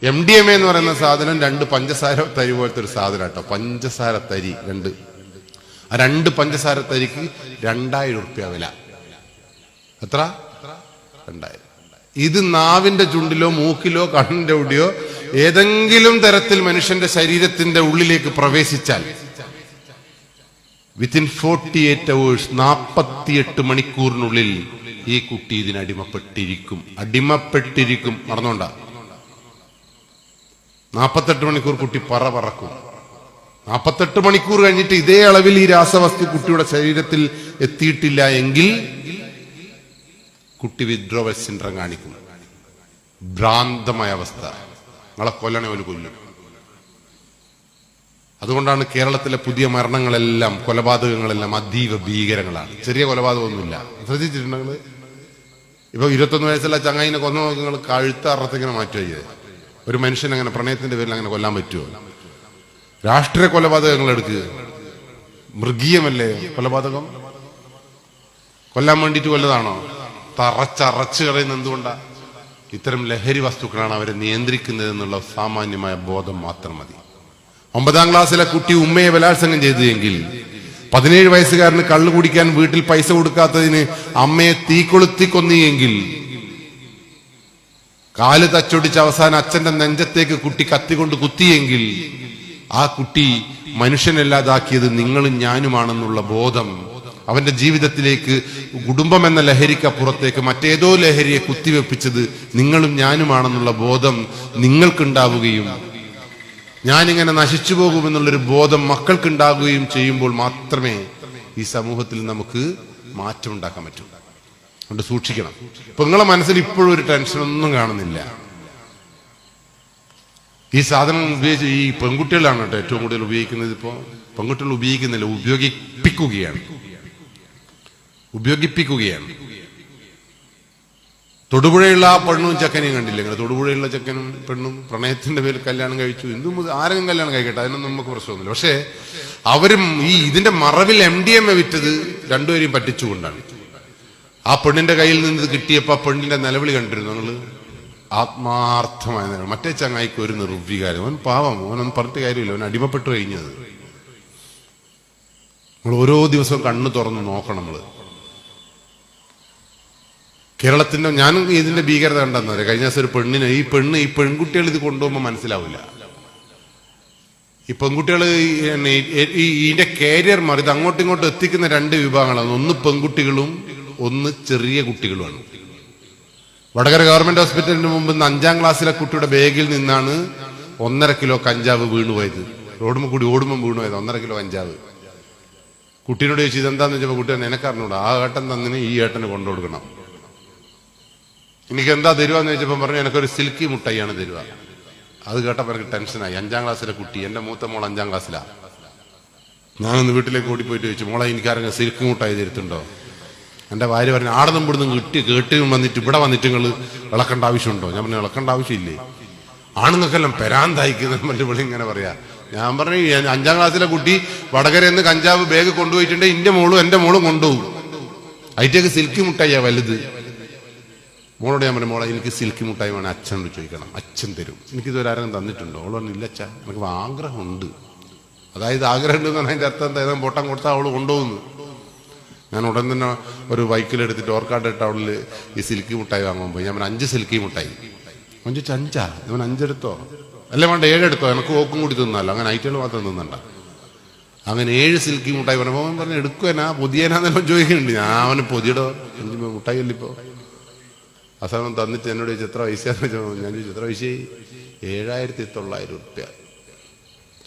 MDMA എന്ന് പറയുന്ന സാധനം 2 പഞ്ചസാര തരി പോലത്തെ ഒരു സാധനം കേട്ടോ. പഞ്ചസാര തരി 2. ആ 2 പഞ്ചസാര തരിക്ക് 2000 റുപ്യ വില. എത്ര? 2000. ഇത് നാവിന്റെ ചുണ്ടിലോ മൂക്കിലോ കണ്ണിന്റെ എവിടെയോ ഏതെങ്കിലും തരത്തിൽ മനുഷ്യന്റെ ശരീരത്തിന്റെ ഉള്ളിലേക്ക് പ്രവേശിച്ചാൽ വിത്തിൻ 48 hours 48 മണിക്കൂറിനുള്ളിൽ ഈ കുട്ടി അടിമപ്പെട്ടിരിക്കും. മറന്നോണ്ട, 48 മണിക്കൂർ കുട്ടി പറക്കും. 48 മണിക്കൂർ കഴിഞ്ഞിട്ട് ഇതേ അളവിൽ ഈ രാസവസ്തു കുട്ടിയുടെ ശരീരത്തിൽ എത്തിയിട്ടില്ല എങ്കിൽ കുട്ടി വിഡ്രോവൽ സിൻഡ്രം കാണിക്കും. ഭ്രാന്തമായ അവസ്ഥ. നിങ്ങളെ കൊല്ലണേ ഒരു കൊല്ലും. അതുകൊണ്ടാണ് കേരളത്തിലെ പുതിയ മരണങ്ങളെല്ലാം, കൊലപാതകങ്ങളെല്ലാം അതീവ ഭീകരങ്ങളാണ്. ചെറിയ കൊലപാതകമൊന്നുമില്ല. ശ്രദ്ധിച്ചിട്ടുണ്ടെങ്കിൽ ഇപ്പൊ 21 വയസ്സുള്ള ചങ്ങായിനെ കൊന്നു നോക്കി നിങ്ങൾ കഴുത്തറത്തിങ്ങനെ മാറ്റുക. ഒരു മനുഷ്യൻ അങ്ങനെ പ്രണയത്തിന്റെ പേരിൽ അങ്ങനെ കൊല്ലാൻ പറ്റുമോ? രാഷ്ട്രീയ കൊലപാതകങ്ങൾ എടുക്കുക. മൃഗീയമല്ലേ കൊലപാതകം? കൊല്ലാൻ വേണ്ടിയിട്ട് കൊല്ലതാണോ? തറച്ചറച്ച് കളയുന്ന എന്തുകൊണ്ടാ? ഇത്തരം ലഹരി വസ്തുക്കളാണ് അവരെ നിയന്ത്രിക്കുന്നത് എന്നുള്ള സാമാന്യമായ ബോധം മാത്രം മതി. 9ാം ക്ലാസ്സിലെ കുട്ടി ഉമ്മയെ ബലാത്സംഗം ചെയ്തതെങ്കിൽ 17 വയസ്സുകാരന് കള്ളു കുടിക്കാൻ വീട്ടിൽ പൈസ കൊടുക്കാത്തതിന് അമ്മയെ തീകൊളുത്തി കൊന്നിയെങ്കിൽ കാല് തച്ചൊടിച്ച് അവസാനം അച്ഛന്റെ നെഞ്ചത്തേക്ക് കുട്ടി കത്തിക്കൊണ്ട് കുത്തിയെങ്കിൽ ആ കുട്ടി മനുഷ്യനല്ലാതാക്കിയത് നിങ്ങളും ഞാനുമാണെന്നുള്ള ബോധം അവന്റെ ജീവിതത്തിലേക്ക്, കുടുംബം എന്ന ലഹരിക്കപ്പുറത്തേക്ക് മറ്റേതോ ലഹരിയെ കുത്തിവെപ്പിച്ചത് നിങ്ങളും ഞാനുമാണെന്നുള്ള ബോധം നിങ്ങൾക്കുണ്ടാവുകയും ഞാനിങ്ങനെ നശിച്ചു പോകുമെന്നുള്ളൊരു ബോധം മക്കൾക്കുണ്ടാകുകയും ചെയ്യുമ്പോൾ മാത്രമേ ഈ സമൂഹത്തിൽ നമുക്ക് മാറ്റം ഉണ്ടാക്കാൻ പറ്റൂ. അതുകൊണ്ട് സൂക്ഷിക്കണം. ഇപ്പൊ നിങ്ങളെ മനസ്സിൽ ഇപ്പോഴും ഒരു ടെൻഷനൊന്നും കാണുന്നില്ല. ഈ സാധനം ഉപയോഗിച്ച് ഈ പെൺകുട്ടികളാണ് കേട്ടോ ഏറ്റവും കൂടുതൽ ഉപയോഗിക്കുന്നത്. ഇപ്പോ പെൺകുട്ടികൾ ഉപയോഗിക്കുന്നില്ല, ഉപയോഗിപ്പിക്കുകയാണ്. തൊടുപുഴയുള്ള ആ പെണ്ണും ചെക്കനെയും കണ്ടില്ല? ഇങ്ങനെ തൊടുപുഴയുള്ള ചെക്കനും പെണ്ണും പ്രണയത്തിന്റെ പേരിൽ കല്യാണം കഴിച്ചു. ആരെങ്കിലും കല്യാണം കഴിക്കട്ടെ, അതിനൊന്നും നമുക്ക് പ്രശ്നമൊന്നുമില്ല. പക്ഷെ അവരും ഇതിന്റെ മറവിൽ MDMA വിറ്റത് രണ്ടുപേരെയും പറ്റിച്ചുകൊണ്ടാണ്. ആ പെണ്ണിന്റെ കയ്യിൽ നിന്ന് ഇത് കിട്ടിയപ്പോ ആ പെണ്ണിന്റെ നിലവിളി കണ്ടിരുന്നു നിങ്ങള്? ആത്മാർത്ഥമായ നിലവിളി. മറ്റേ ചങ്ങായിക്ക് ഒരു നിർവികാരം. അവൻ പാവം, അവനൊന്നും പറഞ്ഞിട്ട് കാര്യമില്ല. അവൻ അടിമപ്പെട്ടു കഴിഞ്ഞത്. നമ്മൾ ഓരോ ദിവസവും കണ്ണു തുറന്ന് നോക്കണം. നമ്മള് കേരളത്തിന്റെ, ഞാൻ ഇതിന്റെ ഭീകരത കണ്ടെന്ന് പറയാം. കഴിഞ്ഞ ദിവസം ഒരു പെണ്ണിന് ഈ പെൺകുട്ടികൾ ഇത് കൊണ്ടുപോകുമ്പോൾ മനസ്സിലാവില്ല. ഈ പെൺകുട്ടികൾ ഇതിന്റെ കാരിയർ മാറി ഇത് അങ്ങോട്ടും ഇങ്ങോട്ടും എത്തിക്കുന്ന 2 വിഭാഗങ്ങളാണ്. ഒന്ന് പെൺകുട്ടികളും ഒന്ന് ചെറിയ കുട്ടികളുമാണ്. വടകര ഗവൺമെന്റ് ഹോസ്പിറ്റലിന് മുമ്പ് 5ാം ക്ലാസ്സിലെ കുട്ടിയുടെ ബാഗിൽ നിന്നാണ് 1.5 കിലോ കഞ്ചാവ് വീണുപോയത്. റോഡുമ്പോൾ കൂടി ഓടുമ്പോൾ വീണുപോയത് 1.5 കിലോ കഞ്ചാവ്. കുട്ടീനോട് ചോദിച്ചു ഇതെന്താന്ന് വെച്ചപ്പോ കുട്ടി നിനക്കറിഞ്ഞൂടാ, ആ ഏട്ടൻ തന്നിന് ഈ ഏട്ടന് കൊണ്ടുകൊടുക്കണം. എനിക്ക് എന്താ തരുവാന്ന് ചോദിച്ചപ്പോ പറഞ്ഞു എനിക്കൊരു സിൽക്കി മുട്ടായിയാണ് തരുക. അത് കേട്ടപ്പോ എനിക്ക് ടെൻഷനായി. 5ാം ക്ലാസ്സിലെ കുട്ടി, എന്റെ മൂത്ത മോൾ 5ാം ക്ലാസ്സിലാ. ഞാനൊന്ന് വീട്ടിലേക്ക് ഓടിപ്പോയിട്ട് ചോദിച്ചു, മോളെ എനിക്കാരെങ്കിലും സിൽക്കി മുട്ടായി തരുത്തുണ്ടോ? എന്റെ ഭാര്യ പറഞ്ഞു ആടന്നും ഇവിടുന്ന് കേട്ട് വന്നിട്ട് ഇവിടെ വന്നിട്ട് നിങ്ങൾ ഇളക്കേണ്ട ആവശ്യമുണ്ടോ? ഞാൻ പറഞ്ഞു ഇളക്കേണ്ട ആവശ്യമില്ലേ, ആണുങ്ങൾക്കെല്ലാം പെരാന്തായിക്കുന്ന മറ്റു വിളി ഇങ്ങനെ പറയാ. ഞാൻ പറഞ്ഞു 5ാം ക്ലാസ്സിലെ കുട്ടി വടകരന്ന് കഞ്ചാവ് ബാഗ് കൊണ്ടുപോയിട്ടുണ്ട്, എന്റെ മോളും കൊണ്ടുപോകും. അതിറ്റേക്ക് സിൽക്കി മുട്ടായിയാ വലുത്. മോളോട് ഞാൻ പറഞ്ഞു മോളെ എനിക്ക് സിൽക്കി മുട്ടായി വേണം, അച്ഛനോട് ചോദിക്കണം, അച്ഛൻ തരും. എനിക്കിതുവരെ ആരെങ്കിലും തന്നിട്ടുണ്ടോ? അവള് പറഞ്ഞു ഇല്ല അച്ഛാ, എനിക്ക് ആഗ്രഹമുണ്ട്. അതായത് ആഗ്രഹം ഉണ്ട് എന്ന് പറഞ്ഞാൽ അതിന്റെ അർത്ഥം എന്താ? പൊട്ടം കൊടുത്താൽ അവള് കൊണ്ടുപോകുന്നു. ഞാൻ ഉടൻ തന്നെ ഒരു ബൈക്കിലെടുത്തിട്ട് ഓർക്കാട്ട് ഇട്ട് അവളിൽ ഈ സിൽക്കി മുട്ടായി വാങ്ങാൻ പോയി. ഞാൻ 5 സിൽക്കി മുട്ടായി. 5 ഞാൻ 5 എടുത്തോ? അല്ല വേണ്ട 7 എടുത്തോ, എനിക്ക് ഓക്കും കൂടി തിന്നല്ലോ. അങ്ങനെ ഐറ്റുകൾ മാത്രം തിന്നണ്ട. അങ്ങനെ 7 സിൽക്കി മുട്ടായി പറഞ്ഞപ്പോ അവൻ പറഞ്ഞു എടുക്കുവാനാ പൊതിയനാന്നെല്ലാം ചോദിക്കുന്നുണ്ട്. ഞാൻ അവന് പൊതിയിടോ 5 മുട്ടായി അല്ലിപ്പോ. അവസാനം തന്നിട്ട് എന്നോട് ചോദിച്ചു എത്ര പൈസയാന്ന് വെച്ചോ? ഞാൻ ചോദിച്ചു എത്ര പൈസയായി? 7,900 റുപ്യ.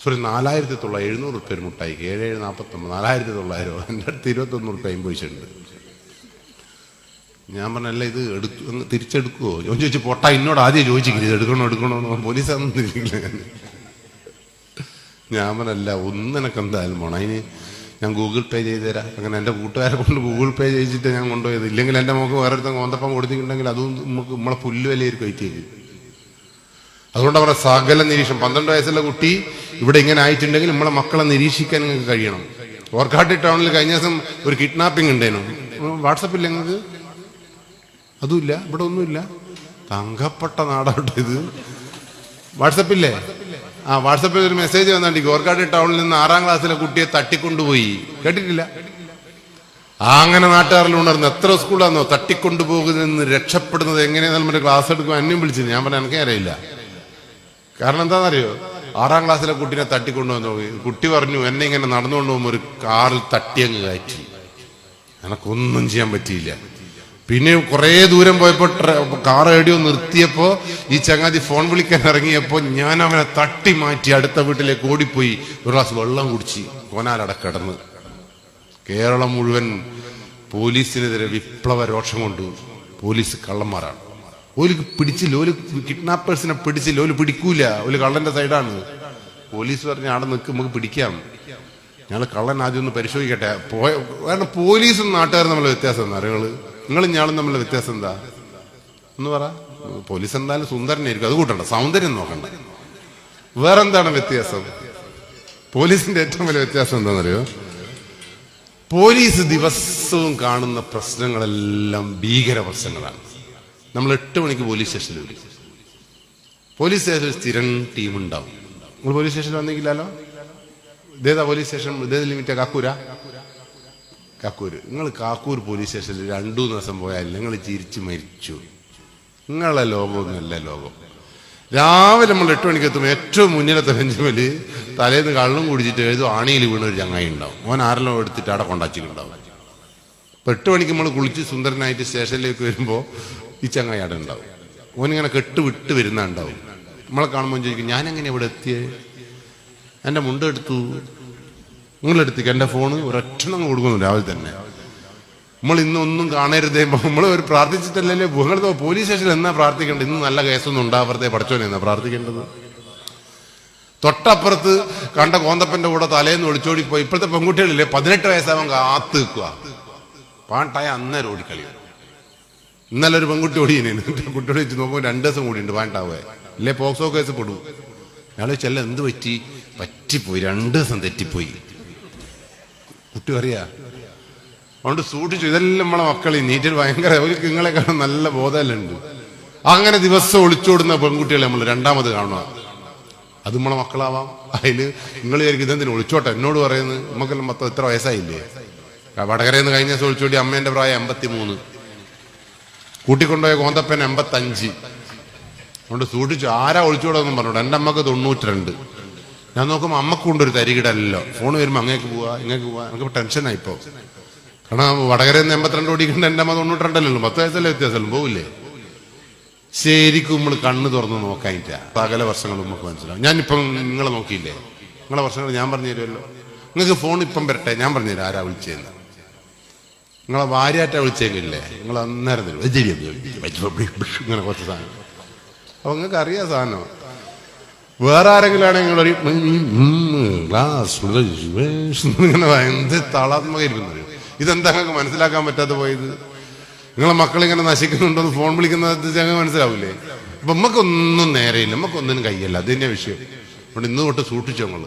സോറി 4,900, 700 റുപ്യ ഒരു മുട്ടായിക്ക്. 7,749, 4,900. എൻ്റെ അടുത്ത് 21 റുപ്യ പൈസ ഉണ്ട്. ഞാൻ പറഞ്ഞല്ല ഇത് തിരിച്ചെടുക്കുവോ? ഞാൻ ചോദിച്ചു പൊട്ടാ എന്നോട് ആദ്യം ചോദിച്ചില്ല ഇത് എടുക്കണോ പോലീസാണെന്ന് തിരിക്കില്ല. ഞാൻ പറഞ്ഞല്ല ഒന്നെനക്ക് എന്തായാലും പോണം, അതിന് ഞാൻ ഗൂഗിൾ പേ ചെയ്ത് തരാം. അങ്ങനെ എൻ്റെ കൂട്ടുകാരെ കൊണ്ട് ഗൂഗിൾ പേ ചെയ്തിട്ട് ഞാൻ കൊണ്ടുപോയത്. ഇല്ലെങ്കിൽ എൻ്റെ മോക്ക് വേറെ ഒരുത്തം കോന്തപ്പം കൊടുത്തിട്ടുണ്ടെങ്കിൽ അതും നമുക്ക് നമ്മളെ പുല്ല് വിലയായിരിക്കും ഐറ്റേക്ക്. അതുകൊണ്ട് അവരുടെ സകല നിരീക്ഷണം. 12 വയസ്സുള്ള കുട്ടി ഇവിടെ ഇങ്ങനെ ആയിട്ടുണ്ടെങ്കിൽ നമ്മളെ മക്കളെ നിരീക്ഷിക്കാൻ നിങ്ങൾക്ക് കഴിയണം. ഓർക്കാട്ടി ടൗണിൽ കഴിഞ്ഞ ദിവസം ഒരു കിഡ്നാപ്പിംഗ് ഉണ്ടേനു. വാട്സപ്പില്ല നിങ്ങൾക്ക്? അതുമില്ല, ഇവിടെ ഒന്നുമില്ല. തങ്കപ്പെട്ട നാടാവട്ടെ ഇത്. വാട്സപ്പില്ലേ? ആ വാട്സപ്പിൽ ഒരു മെസ്സേജ് വന്നിട്ട് ഗോർക്കാട് ടൗണിൽ നിന്ന് 6ാം ക്ലാസ്സിലെ കുട്ടിയെ തട്ടിക്കൊണ്ടുപോയി. കേട്ടിട്ടില്ല? അങ്ങനെ നാട്ടുകാരിൽ ഉണർന്ന് എത്ര സ്കൂളാണെന്നോ തട്ടിക്കൊണ്ടുപോകുന്നതെന്ന് രക്ഷപ്പെടുന്നത് എങ്ങനെയാണെന്ന് നമ്മുടെ ക്ലാസ് എടുക്കും എന്നെയും വിളിച്ചു. ഞാൻ പറഞ്ഞ എനിക്കേ അറിയില്ല. കാരണം എന്താണെന്നറിയോ? 6ാം ക്ലാസ്സിലെ കുട്ടീനെ തട്ടിക്കൊണ്ടുവന്നു. കുട്ടി പറഞ്ഞു എന്നെ ഇങ്ങനെ നടന്നുകൊണ്ട് പോകുമ്പോൾ ഒരു കാറിൽ തട്ടിയങ്ങ് കയറ്റി. എനക്കൊന്നും ചെയ്യാൻ പറ്റിയില്ല. പിന്നെ കുറെ ദൂരം പോയപ്പോ കാർ എവിടെയോ നിർത്തിയപ്പോ ഈ ചങ്ങാതി ഫോൺ വിളിക്കാൻ ഇറങ്ങിയപ്പോ ഞാൻ അവനെ തട്ടി മാറ്റി അടുത്ത വീട്ടിലേക്ക് ഓടിപ്പോയി ഒരു ഗ്ലാസ് വെള്ളം കുടിച്ച് കോനാലട കിടന്ന്. കേരളം മുഴുവൻ പോലീസിനെതിരെ വിപ്ലവ രോഷം കൊണ്ട് പോലീസ് കള്ളന്മാരാണ്. ഓലിക്ക് പിടിച്ചില്ല, ഓല് കിഡ്നാപ്പേഴ്സിനെ പിടിച്ചില്ല, ഓല് പിടിക്കൂല, ഓല് കള്ളന്റെ സൈഡാണ്. പോലീസ് പറഞ്ഞ ആടെ നിൽക്കും, നമുക്ക് പിടിക്കാം. ഞങ്ങൾ കള്ളൻ ആദ്യം ഒന്ന് പരിശോധിക്കട്ടെ. കാരണം പോലീസും നാട്ടുകാരും തമ്മിലുള്ള വ്യത്യാസം എന്താ? നിങ്ങളും ഞാളും തമ്മിലുള്ള വ്യത്യാസം എന്താ എന്ന് പറ. പോലീസ് എന്തായാലും സുന്ദരനായിരിക്കും, അത് കൂട്ടണ്ട, സൗന്ദര്യം നോക്കണ്ട. വേറെന്താണ് വ്യത്യാസം? പോലീസിന്റെ ഏറ്റവും വലിയ വ്യത്യാസം എന്താണെന്നറിയോ? പോലീസ് ദിവസവും കാണുന്ന പ്രശ്നങ്ങളെല്ലാം ഭീകര പ്രശ്നങ്ങളാണ്. നമ്മൾ 8 മണിക്ക് പോലീസ് സ്റ്റേഷനിൽ വരും. പോലീസ് സ്റ്റേഷനിൽ സ്ഥിരം ടീം ഉണ്ടാവും. നിങ്ങൾ പോലീസ് സ്റ്റേഷനിൽ വന്നെങ്കിലോ? ഇതേതാ പോലീസ് സ്റ്റേഷൻ? ഇതേത് ലിമിറ്റാ? കാക്കൂര്. നിങ്ങൾ കാക്കൂർ പോലീസ് സ്റ്റേഷനിൽ 2-3 ദിവസം പോയാൽ നിങ്ങൾ ചിരിച്ചു മരിച്ചു. നിങ്ങളെ ലോകമൊന്നുമല്ല ലോകം. രാവിലെ നമ്മൾ 8 മണിക്ക് എത്തുമ്പോൾ ഏറ്റവും മുന്നിലത്തെ ബെഞ്ചുമേല് തലേന്ന് കള്ളും കുടിച്ചിട്ട് എഴുതും ആണിയിൽ വീണൊരു ചങ്ങായി ഉണ്ടാവും. ഓൻ ആരെല്ലാം എടുത്തിട്ട് അവിടെ കൊണ്ടാച്ചിട്ടുണ്ടാവും. ഇപ്പൊ 8 മണിക്ക് നമ്മൾ കുളിച്ച് സുന്ദരനായിട്ട് സ്റ്റേഷനിലേക്ക് വരുമ്പോൾ ഈ ചങ്ങായി അവിടെ ഉണ്ടാവും. ഓനിങ്ങനെ വിട്ട് വരുന്ന ഉണ്ടാവും. നമ്മളെ കാണുമ്പോൾ ചോദിക്കും ഞാൻ എങ്ങനെ ഇവിടെ എത്തിയേ? എൻ്റെ മുണ്ടെടുത്തു, നിങ്ങളെടുത്തേക്ക് എൻ്റെ ഫോണ് ഒരൊറ്റണം കൊടുക്കുന്നു രാവിലെ തന്നെ. നമ്മൾ ഇന്നൊന്നും കാണരുതേ, നമ്മൾ ഒരു പ്രാർത്ഥിച്ചിട്ടല്ലേ. നിങ്ങൾ പോലീസ് സ്റ്റേഷനിൽ എന്നാ പ്രാർത്ഥിക്കേണ്ടത്? ഇന്ന് നല്ല കേസൊന്നും ഉണ്ടാവരുതേ പഠിച്ചോനെ എന്നാ പ്രാർത്ഥിക്കേണ്ടത്. തൊട്ടപ്പുറത്ത് കണ്ട കോന്തപ്പന്റെ കൂടെ തലേന്ന് ഒളിച്ചോടി പോയി. ഇപ്പോഴത്തെ പെൺകുട്ടികളില്ലേ 18 വയസ്സാവാൻ കാത്തു നിൽക്കുക. പാട്ടായ അന്നേരം ഓടിക്കളി. ഇന്നലെ ഒരു പെൺകുട്ടി ഓടിയേ, കുട്ടിയോട് വെച്ച് നോക്കുമ്പോൾ 2 ദിവസം കൂടിയുണ്ട് പാണ്ടാവേ, ഇല്ലേ പോക്സോ കേസ് പെടും. അയാൾ ചെല്ല എന്ത് പറ്റിപ്പോയി, 2 ദിവസം തെറ്റിപ്പോയി. കുട്ടി അറിയാ, അതുകൊണ്ട് സൂക്ഷിച്ചു. ഇതെല്ലാം നമ്മളെ മക്കൾ ഈ നീറ്റിൽ ഭയങ്കര ഒരു നിങ്ങളെക്കാളും നല്ല ബോധമുണ്ട്. അങ്ങനെ ദിവസം ഒളിച്ചോടുന്ന പെൺകുട്ടികളെ നമ്മൾ 2ാമത് കാണുക. അത് നമ്മളെ മക്കളാവാം. അതില് നിങ്ങൾ വിചാരിക്കും ഇതെന്തിനും ഒളിച്ചോട്ടെ എന്നോട് പറയുന്നത്. നമുക്കെല്ലാം മൊത്തം എത്ര വയസ്സായില്ലേ? വടകരയെന്ന് കഴിഞ്ഞ ദിവസം ഒളിച്ചോടി അമ്മേന്റെ പ്രായം 83, കൂട്ടിക്കൊണ്ടുപോയ കോന്തപ്പൻ 85. അതുകൊണ്ട് സൂക്ഷിച്ചു. ആരാ ഒളിച്ചോടെന്നും പറഞ്ഞോട്ടെ. എൻ്റെ അമ്മക്ക് 92. ഞാൻ നോക്കുമ്പോൾ അമ്മക്കുണ്ടൊരു തരികിടല്ലോ. ഫോൺ വരുമ്പോൾ അങ്ങേക്ക് പോവാ ഇങ്ങേക്ക് പോവാ. എനിക്ക് ടെൻഷനായിപ്പോ. കാരണം വടകരന്ന് 82 ഓടിക്കണ്ട എൻ്റെ അമ്മ 92 10 വയസ്സല്ലേ വ്യത്യാസമല്ലോ, പോവില്ലേ? ശരിക്കും നമ്മൾ കണ്ണ് തുറന്ന് നോക്കാനില്ല. പകല വർഷങ്ങൾ നമുക്ക് മനസ്സിലാവും. ഞാനിപ്പം നിങ്ങളെ നോക്കിയില്ലേ? നിങ്ങളെ വർഷങ്ങൾ ഞാൻ പറഞ്ഞു തരുമല്ലോ. നിങ്ങൾക്ക് ഫോൺ ഇപ്പം വരട്ടെ, ഞാൻ പറഞ്ഞു തരാം ആരാ വിളിച്ചതെന്ന്. നിങ്ങളെ ഭാര്യയായിട്ടാ വിളിച്ചെങ്കിലേ നിങ്ങൾ അന്നേരം തരും. ഇങ്ങനെ കുറച്ച് സാധനം അപ്പൊ നിങ്ങൾക്ക് അറിയാം സാധനം. വേറെ ആരെങ്കിലും ആണെങ്കിൽ ഇങ്ങനെ എന്ത് തളാത്മകരിക്കുന്നത്. ഇതെന്താ നിങ്ങൾക്ക് മനസ്സിലാക്കാൻ പറ്റാതെ പോയത്? നിങ്ങളെ മക്കളിങ്ങനെ നശിക്കുന്നുണ്ടെന്ന് ഫോൺ വിളിക്കുന്നത് ഞങ്ങൾക്ക് മനസ്സിലാവില്ലേ? അപ്പൊ നമുക്കൊന്നും നേരെയില്ല, നമുക്കൊന്നിനും കയ്യല്ല. അത് തന്നെ വിഷയം. അതുകൊണ്ട് ഇന്ന് തൊട്ട് സൂക്ഷിച്ചോ നിങ്ങൾ.